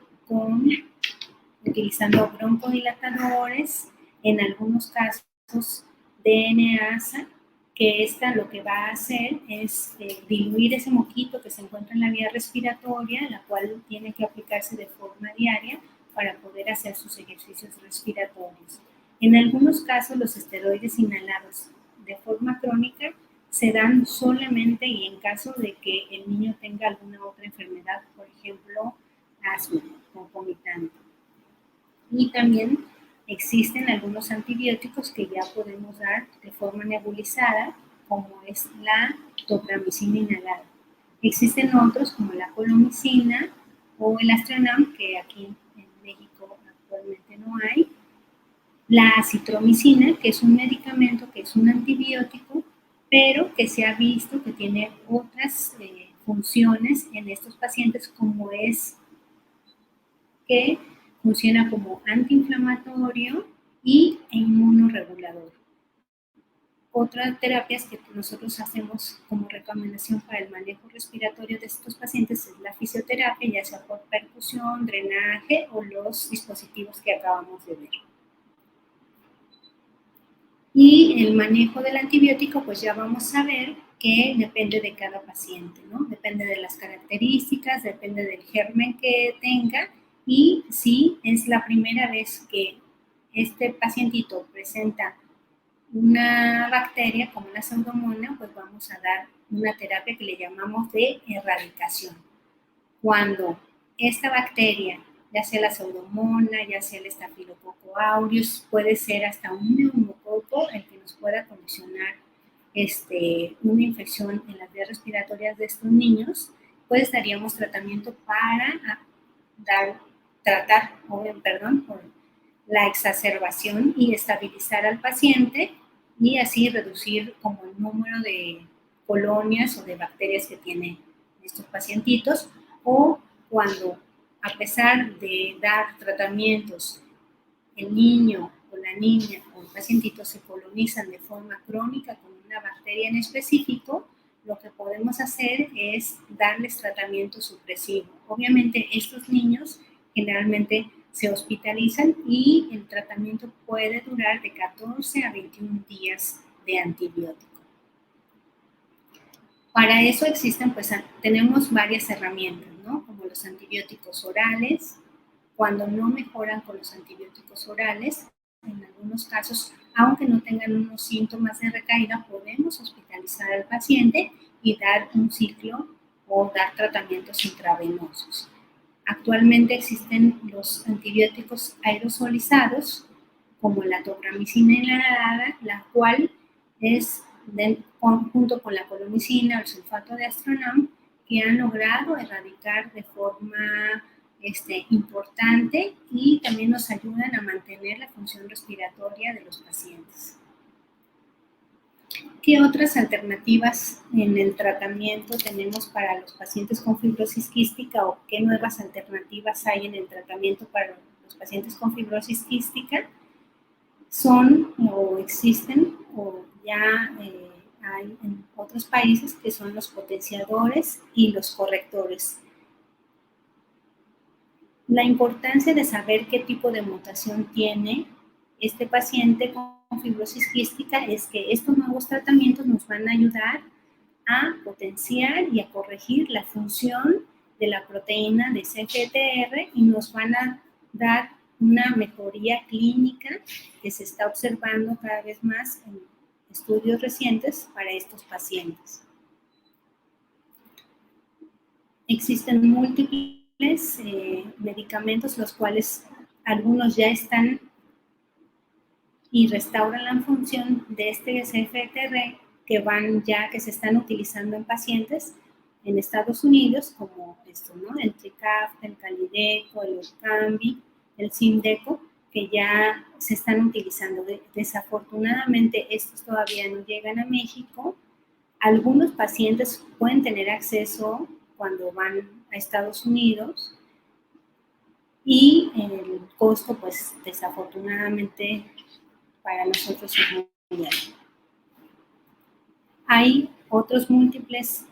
utilizando broncodilatadores, en algunos casos DNAsa, que esta lo que va a hacer es diluir ese moquito que se encuentra en la vía respiratoria, la cual tiene que aplicarse de forma diaria para poder hacer sus ejercicios respiratorios. En algunos casos, los esteroides inhalados de forma crónica se dan solamente y en caso de que el niño tenga alguna otra enfermedad, por ejemplo, asma concomitante. Y también existen algunos antibióticos que ya podemos dar de forma nebulizada, como es la topramicina inhalada. Existen otros como la colomicina o el Astronam, que aquí en México actualmente no hay. La acitromicina, que es un medicamento que es un antibiótico, pero que se ha visto que tiene otras funciones en estos pacientes, como es que funciona como antiinflamatorio e inmunorregulador. Otras terapias que nosotros hacemos como recomendación para el manejo respiratorio de estos pacientes es la fisioterapia, ya sea por percusión, drenaje o los dispositivos que acabamos de ver. Y el manejo del antibiótico, pues ya vamos a ver que depende de cada paciente, ¿no? Depende de las características, depende del germen que tenga. Y si es la primera vez que este pacientito presenta una bacteria como la pseudomonas, pues vamos a dar una terapia que le llamamos de erradicación. Cuando esta bacteria, ya sea la pseudomonas, ya sea el estafilococo aureus, puede ser hasta un neumococo el que nos pueda condicionar una infección en las vías respiratorias de estos niños, pues daríamos tratamiento para tratar por la exacerbación y estabilizar al paciente y así reducir como el número de colonias o de bacterias que tienen estos pacientitos, o cuando a pesar de dar tratamientos el niño o la niña o el pacientito se colonizan de forma crónica con una bacteria en específico, lo que podemos hacer es darles tratamiento supresivo. Obviamente estos niños generalmente se hospitalizan y el tratamiento puede durar de 14 a 21 días de antibiótico. Para eso existen, pues tenemos varias herramientas, ¿no? Como los antibióticos orales. Cuando no mejoran con los antibióticos orales, en algunos casos, aunque no tengan unos síntomas de recaída, podemos hospitalizar al paciente y dar un ciclo o dar tratamientos intravenosos. Actualmente existen los antibióticos aerosolizados, como la topramicina inhalada, la cual es junto con la colomicina o el sulfato de Astronam, que han logrado erradicar de forma importante y también nos ayudan a mantener la función respiratoria de los pacientes. ¿Qué otras alternativas en el tratamiento tenemos para los pacientes con fibrosis quística o qué nuevas alternativas hay en el tratamiento para los pacientes con fibrosis quística? Son o existen o ya hay en otros países que son los potenciadores y los correctores. La importancia de saber qué tipo de mutación tiene este paciente con fibrosis quística es que estos nuevos tratamientos nos van a ayudar a potenciar y a corregir la función de la proteína de CFTR y nos van a dar una mejoría clínica que se está observando cada vez más en estudios recientes para estos pacientes. Existen múltiples medicamentos, los cuales algunos ya están y restauran la función de este CFTR que se están utilizando en pacientes en Estados Unidos, como esto, ¿no? El Trikafta, el Calideco, el Orkambi, el Symdeko, que ya se están utilizando. Desafortunadamente, estos todavía no llegan a México. Algunos pacientes pueden tener acceso cuando van a Estados Unidos y el costo, pues, desafortunadamente, para nosotros es muy alto. Hay otros múltiples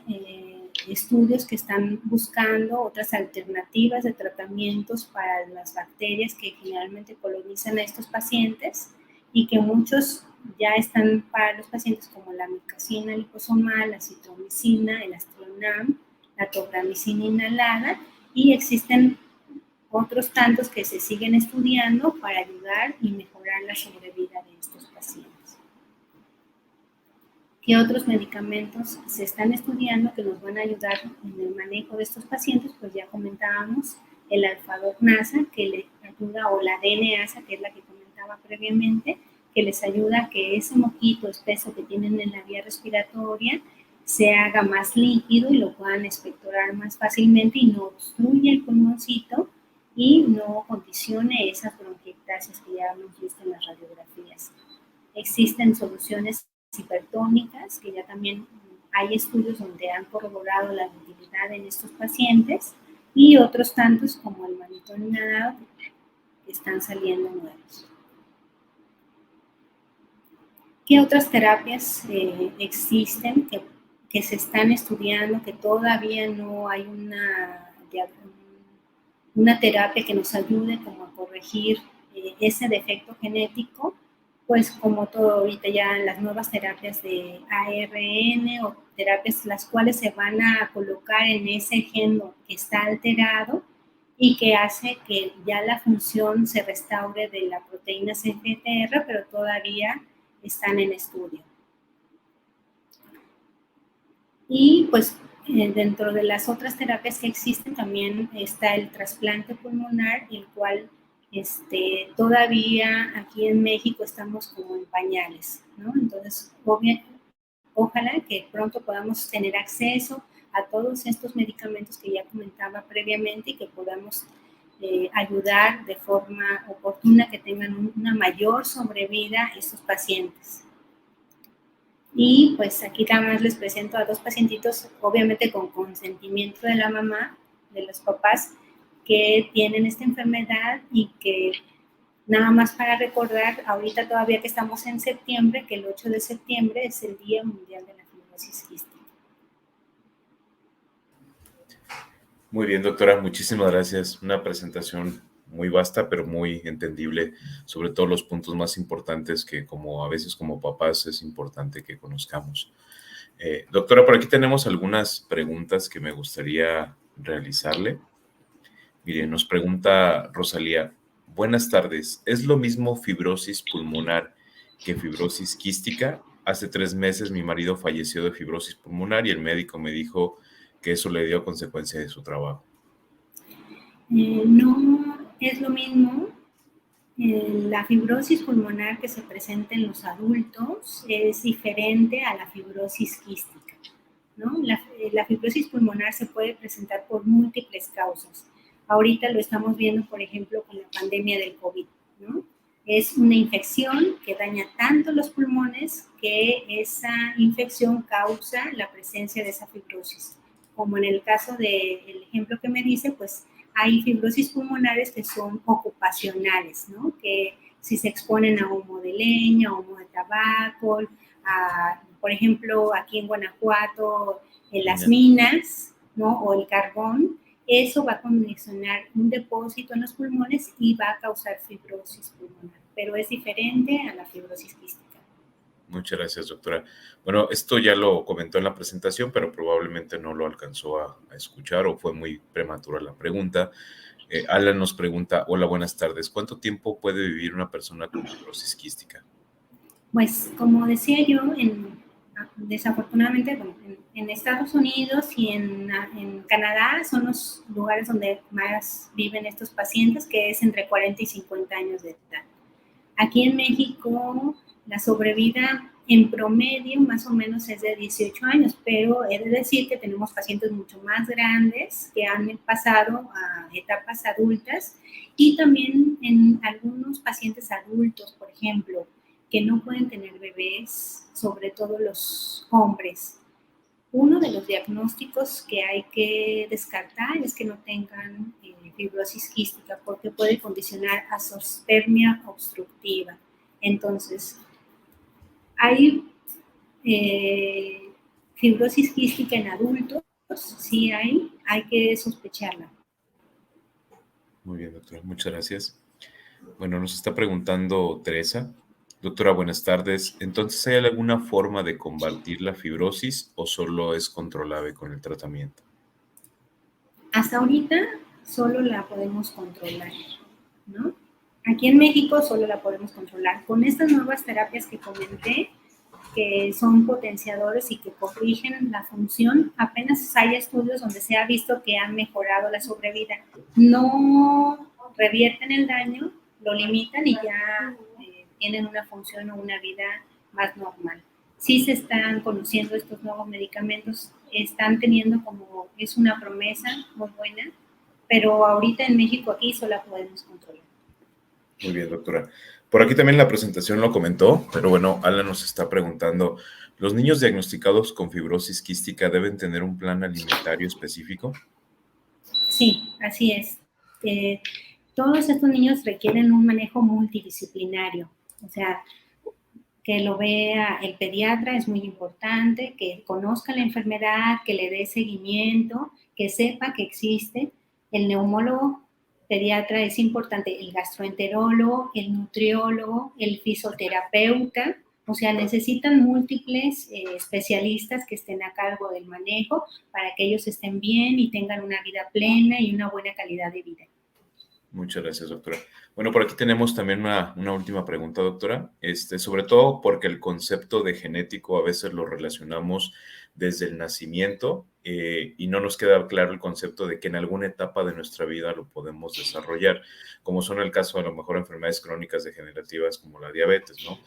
estudios que están buscando otras alternativas de tratamientos para las bacterias que generalmente colonizan a estos pacientes y que muchos ya están para los pacientes, como la micacina liposomal, la citromicina, el astronam, la tobramicina inhalada, y existen otros tantos que se siguen estudiando para ayudar y mejorar la sobrevida de estos pacientes. ¿Qué otros medicamentos se están estudiando que nos van a ayudar en el manejo de estos pacientes? Pues ya comentábamos el alfa-DOPNasa, que le ayuda, o la DNasa, que es la que comentaba previamente, que les ayuda a que ese moquito espeso que tienen en la vía respiratoria se haga más líquido y lo puedan expectorar más fácilmente y no obstruya el pulmoncito y no condicione esas bronquiectasias que ya hemos visto en las radiografías. Existen soluciones hipertónicas, que ya también hay estudios donde han corroborado la utilidad en estos pacientes, y otros tantos como el mannitol inhalado que están saliendo nuevos. ¿Qué otras terapias existen que se están estudiando, que todavía no hay una terapia que nos ayude como a corregir ese defecto genético? Pues como todo ahorita ya las nuevas terapias de ARN o terapias las cuales se van a colocar en ese gen que está alterado y que hace que ya la función se restaure de la proteína CFTR, pero todavía están en estudio. Y pues dentro de las otras terapias que existen también está el trasplante pulmonar, el cual todavía aquí en México estamos como en pañales, ¿no? Entonces, ojalá que pronto podamos tener acceso a todos estos medicamentos que ya comentaba previamente y que podamos ayudar de forma oportuna, que tengan una mayor sobrevida estos pacientes. Y pues aquí también les presento a dos pacientitos, obviamente con consentimiento de la mamá, de los papás, que tienen esta enfermedad, y que nada más para recordar, ahorita todavía que estamos en septiembre, que el 8 de septiembre es el Día Mundial de la Fibrosis Quística. Muy bien, doctora, muchísimas gracias. Una presentación muy vasta, pero muy entendible, sobre todo los puntos más importantes que a veces como papás es importante que conozcamos. Doctora, por aquí tenemos algunas preguntas que me gustaría realizarle. Mire, nos pregunta Rosalía: buenas tardes, ¿es lo mismo fibrosis pulmonar que fibrosis quística? Hace 3 meses mi marido falleció de fibrosis pulmonar y el médico me dijo que eso le dio consecuencia de su trabajo. No es lo mismo. La fibrosis pulmonar que se presenta en los adultos es diferente a la fibrosis quística, ¿no? La fibrosis pulmonar se puede presentar por múltiples causas. Ahorita lo estamos viendo, por ejemplo, con la pandemia del COVID, ¿no? Es una infección que daña tanto los pulmones que esa infección causa la presencia de esa fibrosis. Como en el caso del ejemplo que me dice, pues hay fibrosis pulmonares que son ocupacionales, ¿no? Que si se exponen a humo de leña, humo de tabaco, por ejemplo, aquí en Guanajuato, en las minas, ¿no? O el carbón, eso va a condicionar un depósito en los pulmones y va a causar fibrosis pulmonar, pero es diferente a la fibrosis quística. Muchas gracias, doctora. Bueno, esto ya lo comentó en la presentación, pero probablemente no lo alcanzó a escuchar o fue muy prematura la pregunta. Alan nos pregunta, hola, buenas tardes. ¿Cuánto tiempo puede vivir una persona con fibrosis quística? Pues como decía yo, desafortunadamente bueno, en Estados Unidos y en Canadá son los lugares donde más viven estos pacientes, que es entre 40 y 50 años de edad. Aquí en México la sobrevida en promedio más o menos es de 18 años, pero he de decir que tenemos pacientes mucho más grandes que han pasado a etapas adultas y también en algunos pacientes adultos, por ejemplo, que no pueden tener bebés, sobre todo los hombres. Uno de los diagnósticos que hay que descartar es que no tengan fibrosis quística porque puede condicionar azoospermia obstructiva. Entonces, hay fibrosis quística en adultos, sí hay que sospecharla. Muy bien, doctora, muchas gracias. Bueno, nos está preguntando Teresa. Doctora, buenas tardes. Entonces, ¿hay alguna forma de combatir la fibrosis o solo es controlable con el tratamiento? Hasta ahorita solo la podemos controlar, ¿no? Aquí en México solo la podemos controlar. Con estas nuevas terapias que comenté, que son potenciadores y que corrigen la función, apenas hay estudios donde se ha visto que han mejorado la sobrevida. No revierten el daño, lo limitan y ya tienen una función o una vida más normal. Sí se están conociendo estos nuevos medicamentos, están teniendo como, es una promesa muy buena, pero ahorita en México aquí solo la podemos controlar. Muy bien, doctora. Por aquí también la presentación lo comentó, pero bueno, Alan nos está preguntando, ¿los niños diagnosticados con fibrosis quística deben tener un plan alimentario específico? Sí, así es. Todos estos niños requieren un manejo multidisciplinario, o sea, que lo vea el pediatra es muy importante, que conozca la enfermedad, que le dé seguimiento, que sepa que existe. El neumólogo pediatra es importante, el gastroenterólogo, el nutriólogo, el fisioterapeuta, o sea, necesitan múltiples especialistas que estén a cargo del manejo para que ellos estén bien y tengan una vida plena y una buena calidad de vida. Muchas gracias, doctora. Bueno, por aquí tenemos también una última pregunta, doctora. Sobre todo porque el concepto de genético a veces lo relacionamos desde el nacimiento y no nos queda claro el concepto de que en alguna etapa de nuestra vida lo podemos desarrollar, como son el caso a lo mejor enfermedades crónicas degenerativas como la diabetes, ¿no?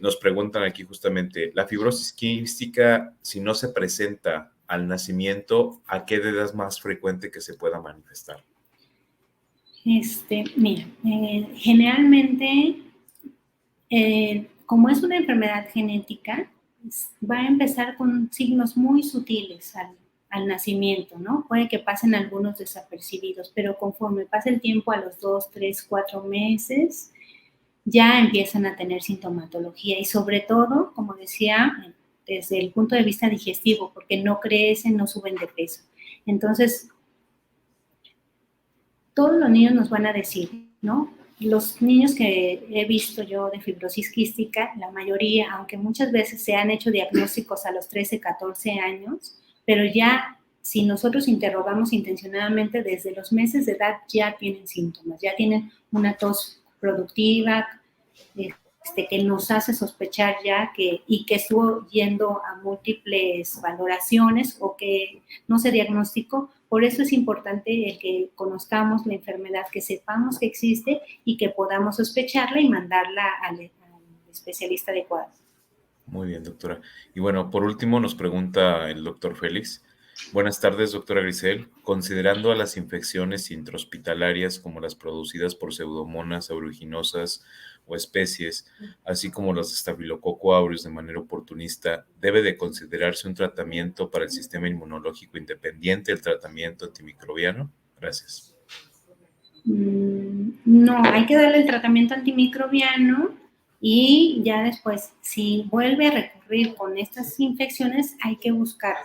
Nos preguntan aquí justamente, la fibrosis quística, si no se presenta al nacimiento, ¿a qué edad es más frecuente que se pueda manifestar? Mira, generalmente, como es una enfermedad genética, va a empezar con signos muy sutiles al nacimiento, ¿no? Puede que pasen algunos desapercibidos, pero conforme pasa el tiempo, a los 2, 3, 4 meses, ya empiezan a tener sintomatología y sobre todo, como decía, desde el punto de vista digestivo, porque no crecen, no suben de peso. Entonces, todos los niños nos van a decir, ¿no? Los niños que he visto yo de fibrosis quística, la mayoría, aunque muchas veces se han hecho diagnósticos a los 13, 14 años, pero ya si nosotros interrogamos intencionadamente desde los meses de edad ya tienen síntomas, ya tienen una tos productiva, que nos hace sospechar ya y que estuvo yendo a múltiples valoraciones o que no se diagnosticó. Por eso es importante el que conozcamos la enfermedad, que sepamos que existe y que podamos sospecharla y mandarla al especialista adecuado. Muy bien, doctora. Y bueno, por último nos pregunta el doctor Félix. Buenas tardes, doctora Grisel. Considerando a las infecciones intrahospitalarias como las producidas por pseudomonas aeruginosa o especies, así como los Staphylococcus aureus de manera oportunista, ¿debe de considerarse un tratamiento para el sistema inmunológico independiente del tratamiento antimicrobiano? Gracias. No, hay que darle el tratamiento antimicrobiano y ya después, si vuelve a recurrir con estas infecciones, hay que buscar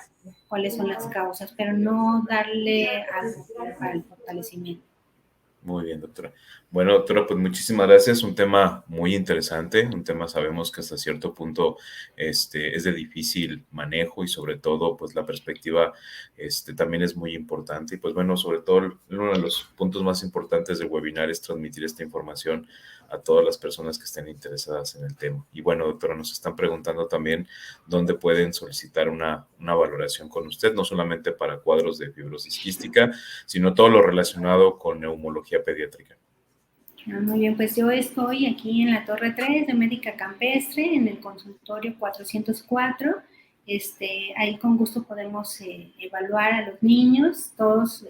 cuáles son las causas, pero no darle algo para el fortalecimiento. Muy bien, doctora. Bueno, doctora, pues muchísimas gracias. Un tema muy interesante, un tema sabemos que hasta cierto punto es de difícil manejo y sobre todo pues la perspectiva también es muy importante. Y pues bueno, sobre todo uno de los puntos más importantes del webinar es transmitir esta información a todas las personas que estén interesadas en el tema. Y bueno, doctora, nos están preguntando también dónde pueden solicitar una valoración con usted, no solamente para cuadros de fibrosis quística, sino todo lo relacionado con neumología pediátrica. Muy bien, pues yo estoy aquí en la Torre 3 de Médica Campestre, en el consultorio 404. Ahí con gusto podemos evaluar a los niños, todos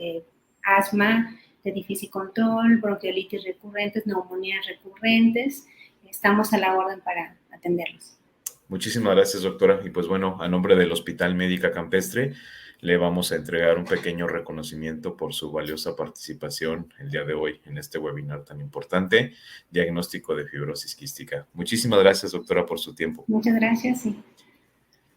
asma de difícil control, bronquiolitis recurrentes, neumonías recurrentes. Estamos a la orden para atenderlos. Muchísimas gracias, doctora. Y pues bueno, a nombre del Hospital Médica Campestre, le vamos a entregar un pequeño reconocimiento por su valiosa participación el día de hoy en este webinar tan importante, diagnóstico de fibrosis quística. Muchísimas gracias, doctora, por su tiempo. Muchas gracias y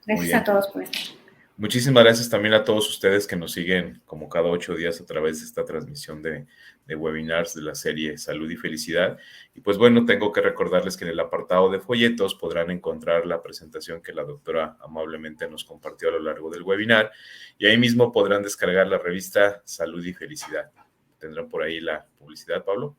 gracias a todos por estar. Muchísimas gracias también a todos ustedes que nos siguen como cada 8 días a través de esta transmisión de webinars de la serie Salud y Felicidad. Y pues bueno, tengo que recordarles que en el apartado de folletos podrán encontrar la presentación que la doctora amablemente nos compartió a lo largo del webinar y ahí mismo podrán descargar la revista Salud y Felicidad. Tendrán por ahí la publicidad, Pablo.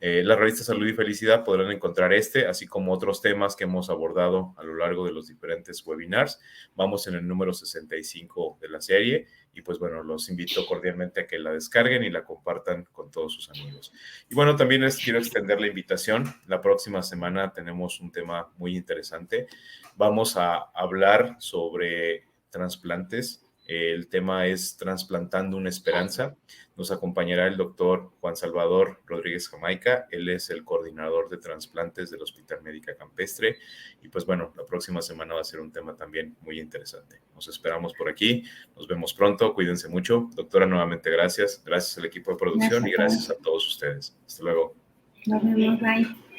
La revista Salud y Felicidad podrán encontrar así como otros temas que hemos abordado a lo largo de los diferentes webinars. Vamos en el número 65 de la serie y pues bueno, los invito cordialmente a que la descarguen y la compartan con todos sus amigos. Y bueno, también les quiero extender la invitación. La próxima semana tenemos un tema muy interesante. Vamos a hablar sobre trasplantes. El tema es Trasplantando una Esperanza. Nos acompañará el doctor Juan Salvador Rodríguez Jamaica. Él es el coordinador de trasplantes del Hospital Médica Campestre. Y pues bueno, la próxima semana va a ser un tema también muy interesante. Nos esperamos por aquí. Nos vemos pronto. Cuídense mucho. Doctora, nuevamente gracias. Gracias al equipo de producción y gracias a todos ustedes. Hasta luego. Nos vemos. Bye.